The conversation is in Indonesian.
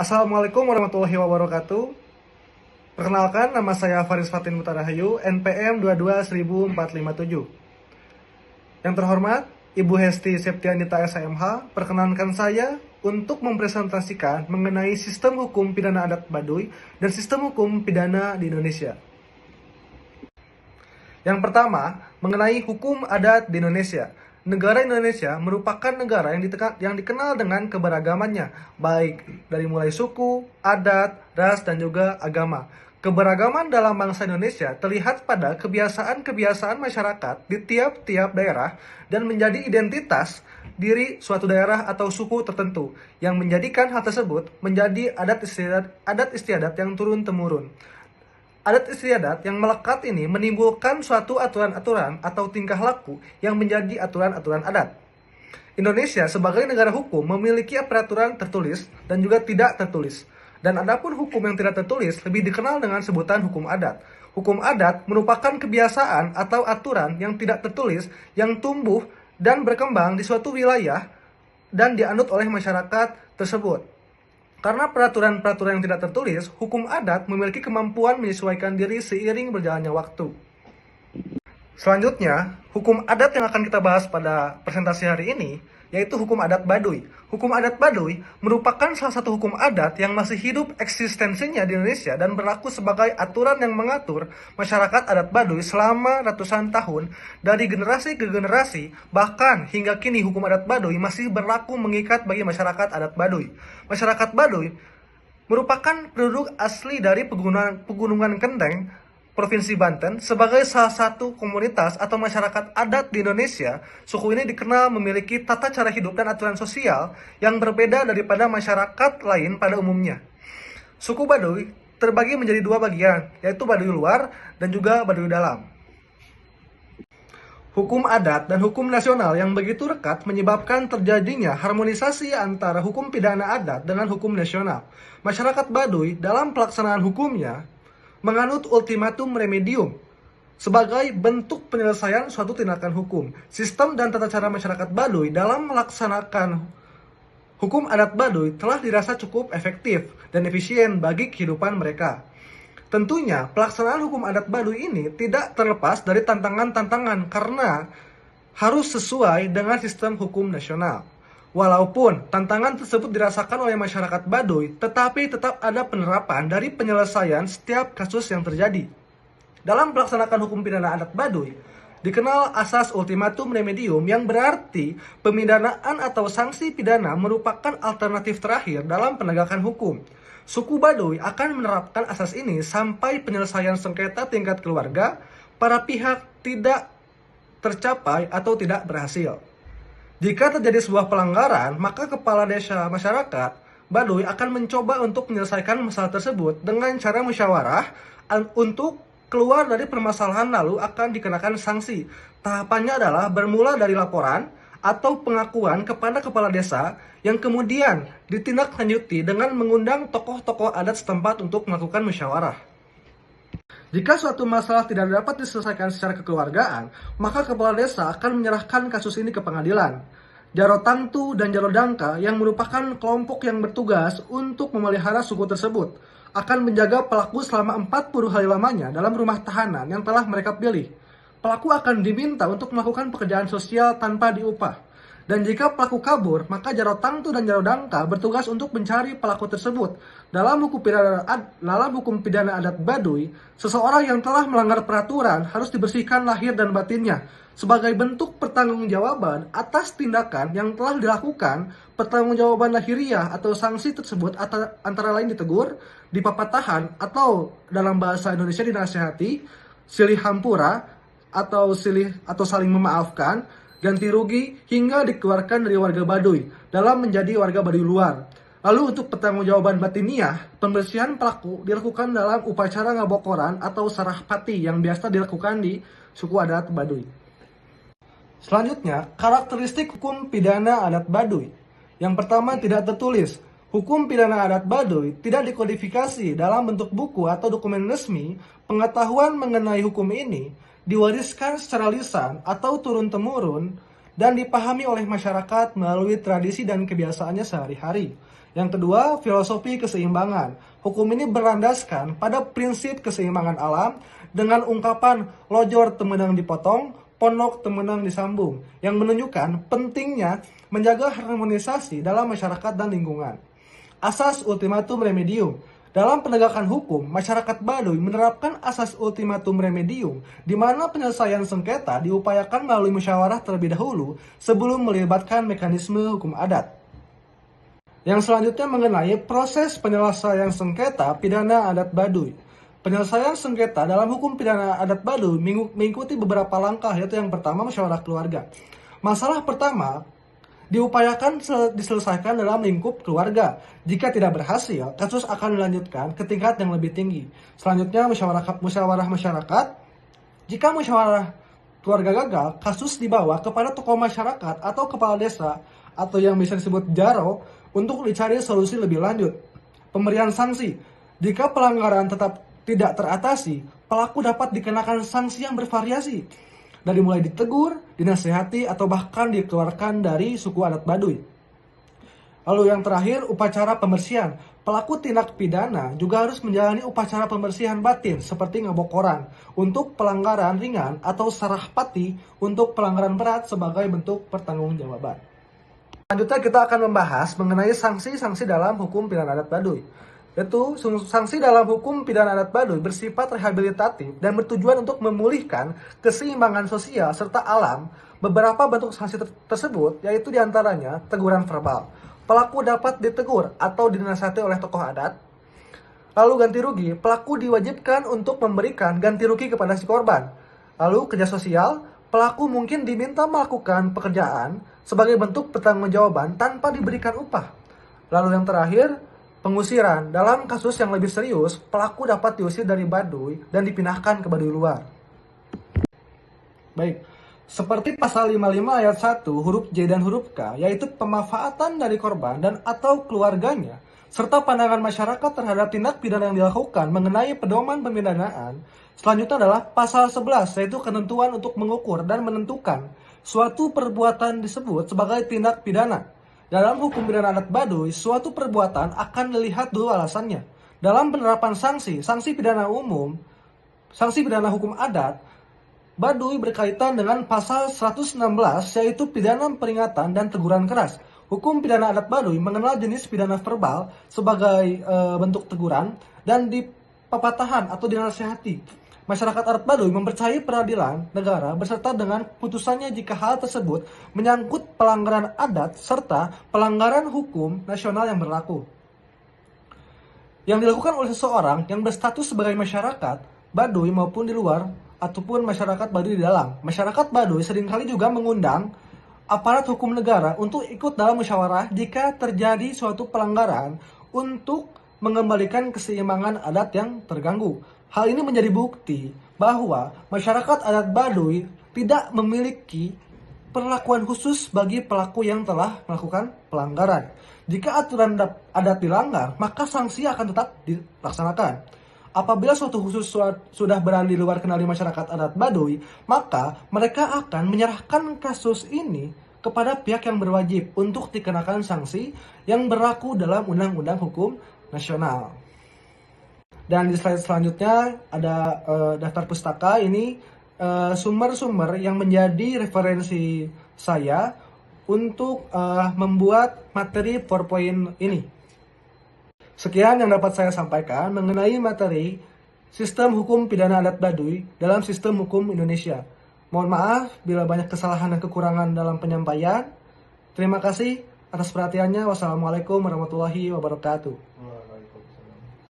Assalamualaikum warahmatullahi wabarakatuh. Perkenalkan, nama saya Faris Fatin Mutarahayu, NPM 22.457. Yang terhormat, Ibu Hesti Septianita SMH, perkenankan saya untuk mempresentasikan mengenai sistem hukum pidana adat Baduy dan sistem hukum pidana di Indonesia. Yang pertama, mengenai hukum adat di Indonesia. Negara Indonesia merupakan negara yang dikenal dengan keberagamannya, baik dari mulai suku, adat, ras, dan juga agama. Keberagaman dalam bangsa Indonesia terlihat pada kebiasaan-kebiasaan masyarakat di tiap-tiap daerah dan menjadi identitas diri suatu daerah atau suku tertentu, yang menjadikan hal tersebut menjadi adat istiadat yang turun-temurun. Adat istiadat yang melekat ini menimbulkan suatu aturan-aturan atau tingkah laku yang menjadi aturan-aturan adat. Indonesia sebagai negara hukum memiliki peraturan tertulis dan juga tidak tertulis. Dan adapun hukum yang tidak tertulis lebih dikenal dengan sebutan hukum adat. Hukum adat merupakan kebiasaan atau aturan yang tidak tertulis yang tumbuh dan berkembang di suatu wilayah dan dianut oleh masyarakat tersebut. Karena peraturan-peraturan yang tidak tertulis, hukum adat memiliki kemampuan menyesuaikan diri seiring berjalannya waktu. Selanjutnya, hukum adat yang akan kita bahas pada presentasi hari ini, yaitu hukum adat Baduy. Hukum adat Baduy merupakan salah satu hukum adat yang masih hidup eksistensinya di Indonesia dan berlaku sebagai aturan yang mengatur masyarakat adat Baduy selama ratusan tahun dari generasi ke generasi. Bahkan hingga kini hukum adat Baduy masih berlaku mengikat bagi masyarakat adat Baduy. Masyarakat Baduy merupakan penduduk asli dari Pegunungan Kendeng, Provinsi Banten. Sebagai salah satu komunitas atau masyarakat adat di Indonesia, suku ini dikenal memiliki tata cara hidup dan aturan sosial yang berbeda daripada masyarakat lain pada umumnya. Suku Baduy terbagi menjadi dua bagian, yaitu Baduy luar dan juga Baduy dalam. Hukum adat dan hukum nasional yang begitu rekat menyebabkan terjadinya harmonisasi antara hukum pidana adat dengan hukum nasional. Masyarakat Baduy dalam pelaksanaan hukumnya menganut ultimatum remedium sebagai bentuk penyelesaian suatu tindakan hukum. Sistem dan tata cara masyarakat Baduy dalam melaksanakan hukum adat Baduy telah dirasa cukup efektif dan efisien bagi kehidupan mereka. Tentunya, pelaksanaan hukum adat Baduy ini tidak terlepas dari tantangan-tantangan karena harus sesuai dengan sistem hukum nasional. Walaupun tantangan tersebut dirasakan oleh masyarakat Baduy, tetapi tetap ada penerapan dari penyelesaian setiap kasus yang terjadi. Dalam melaksanakan hukum pidana adat Baduy, dikenal asas ultimatum remedium yang berarti pemidanaan atau sanksi pidana merupakan alternatif terakhir dalam penegakan hukum. Suku Baduy akan menerapkan asas ini sampai penyelesaian sengketa tingkat keluarga para pihak tidak tercapai atau tidak berhasil. Jika terjadi sebuah pelanggaran, maka kepala desa masyarakat Baduy akan mencoba untuk menyelesaikan masalah tersebut dengan cara musyawarah untuk keluar dari permasalahan, lalu akan dikenakan sanksi. Tahapannya adalah bermula dari laporan atau pengakuan kepada kepala desa yang kemudian ditindaklanjuti dengan mengundang tokoh-tokoh adat setempat untuk melakukan musyawarah. Jika suatu masalah tidak dapat diselesaikan secara kekeluargaan, maka kepala desa akan menyerahkan kasus ini ke pengadilan. Jaro Tangtu dan Jaro Dangka yang merupakan kelompok yang bertugas untuk memelihara suku tersebut akan menjaga pelaku selama 40 hari lamanya dalam rumah tahanan yang telah mereka pilih. Pelaku akan diminta untuk melakukan pekerjaan sosial tanpa diupah. Dan jika pelaku kabur, maka Jaro Tangtu dan Jaro Dangka bertugas untuk mencari pelaku tersebut. Dalam hukum pidana adat Baduy, seseorang yang telah melanggar peraturan harus dibersihkan lahir dan batinnya. Sebagai bentuk pertanggungjawaban atas tindakan yang telah dilakukan, pertanggungjawaban lahiriah atau sanksi tersebut antara lain ditegur, dipapatahan, atau dalam bahasa Indonesia dinasihati, silih hampura, atau saling memaafkan, ganti rugi, hingga dikeluarkan dari warga Baduy dalam menjadi warga Baduy luar. Lalu untuk pertanggungjawaban batiniah, pembersihan pelaku dilakukan dalam upacara ngabokoran atau sarah pati yang biasa dilakukan di suku adat Baduy. Selanjutnya, karakteristik hukum pidana adat Baduy. Yang pertama, tidak tertulis. Hukum pidana adat Baduy tidak dikodifikasi dalam bentuk buku atau dokumen resmi. Pengetahuan mengenai hukum ini diwariskan secara lisan atau turun-temurun dan dipahami oleh masyarakat melalui tradisi dan kebiasaannya sehari-hari. Yang kedua, filosofi keseimbangan. Hukum ini berlandaskan pada prinsip keseimbangan alam dengan ungkapan lojor temenang dipotong, ponok temenang disambung, yang menunjukkan pentingnya menjaga harmonisasi dalam masyarakat dan lingkungan. Asas ultimatum remedium. Dalam penegakan hukum, masyarakat Baduy menerapkan asas ultimatum remedium, di mana penyelesaian sengketa diupayakan melalui musyawarah terlebih dahulu sebelum melibatkan mekanisme hukum adat. Yang selanjutnya mengenai proses penyelesaian sengketa pidana adat Baduy. Penyelesaian sengketa dalam hukum pidana adat Baduy mengikuti beberapa langkah, yaitu yang pertama musyawarah keluarga. Masalah pertama diupayakan diselesaikan dalam lingkup keluarga. Jika tidak berhasil, kasus akan dilanjutkan ke tingkat yang lebih tinggi. Selanjutnya musyawarah masyarakat. Jika musyawarah keluarga gagal, kasus dibawa kepada tokoh masyarakat atau kepala desa atau yang bisa disebut jaro untuk dicari solusi lebih lanjut. Pemberian sanksi. Jika pelanggaran tetap tidak teratasi, pelaku dapat dikenakan sanksi yang bervariasi, dari mulai ditegur, dinasihati, atau bahkan dikeluarkan dari suku adat Baduy. Lalu yang terakhir, upacara pembersihan. Pelaku tindak pidana juga harus menjalani upacara pembersihan batin seperti ngebokoran untuk pelanggaran ringan atau sarahpati untuk pelanggaran berat sebagai bentuk pertanggungjawaban. Selanjutnya kita akan membahas mengenai sanksi-sanksi dalam hukum pidana adat Baduy. Yaitu sanksi dalam hukum pidana adat Baduy bersifat rehabilitatif dan bertujuan untuk memulihkan keseimbangan sosial serta alam. Beberapa bentuk sanksi tersebut yaitu diantaranya teguran verbal. Pelaku dapat ditegur atau dinasihati oleh tokoh adat. Lalu ganti rugi, pelaku diwajibkan untuk memberikan ganti rugi kepada si korban. Lalu kerja sosial, pelaku mungkin diminta melakukan pekerjaan sebagai bentuk pertanggungjawaban tanpa diberikan upah. Lalu yang terakhir, pengusiran. Dalam kasus yang lebih serius, pelaku dapat diusir dari Baduy dan dipindahkan ke Baduy luar. Baik, seperti pasal 55 ayat 1 huruf J dan huruf K, yaitu pemanfaatan dari korban dan atau keluarganya, serta pandangan masyarakat terhadap tindak pidana yang dilakukan mengenai pedoman pemidanaan. Selanjutnya adalah pasal 11, yaitu ketentuan untuk mengukur dan menentukan suatu perbuatan disebut sebagai tindak pidana. Dalam hukum pidana adat Baduy, suatu perbuatan akan dilihat dulu alasannya. Dalam penerapan sanksi pidana umum, sanksi pidana hukum adat, Baduy berkaitan dengan pasal 116, yaitu pidana peringatan dan teguran keras. Hukum pidana adat Baduy mengenal jenis pidana verbal sebagai bentuk teguran dan dipapatahan atau dinasihati. Masyarakat adat Baduy mempercayai peradilan negara beserta dengan putusannya jika hal tersebut menyangkut pelanggaran adat serta pelanggaran hukum nasional yang berlaku. Yang dilakukan oleh seseorang yang berstatus sebagai masyarakat Baduy maupun di luar ataupun masyarakat Baduy di dalam. Masyarakat Baduy seringkali juga mengundang aparat hukum negara untuk ikut dalam musyawarah jika terjadi suatu pelanggaran untuk mengembalikan keseimbangan adat yang terganggu. Hal ini menjadi bukti bahwa masyarakat adat Baduy tidak memiliki perlakuan khusus bagi pelaku yang telah melakukan pelanggaran. Jika aturan adat dilanggar, maka sanksi akan tetap dilaksanakan. Apabila suatu khusus sudah berada di luar kendali masyarakat adat Baduy, maka mereka akan menyerahkan kasus ini kepada pihak yang berwajib untuk dikenakan sanksi yang berlaku dalam Undang-Undang Hukum Nasional. Dan di slide selanjutnya ada daftar pustaka. Ini sumber-sumber yang menjadi referensi saya untuk membuat materi PowerPoint ini. Sekian yang dapat saya sampaikan mengenai materi sistem hukum pidana adat Baduy dalam sistem hukum Indonesia. Mohon maaf bila banyak kesalahan dan kekurangan dalam penyampaian. Terima kasih atas perhatiannya. Wassalamualaikum warahmatullahi wabarakatuh.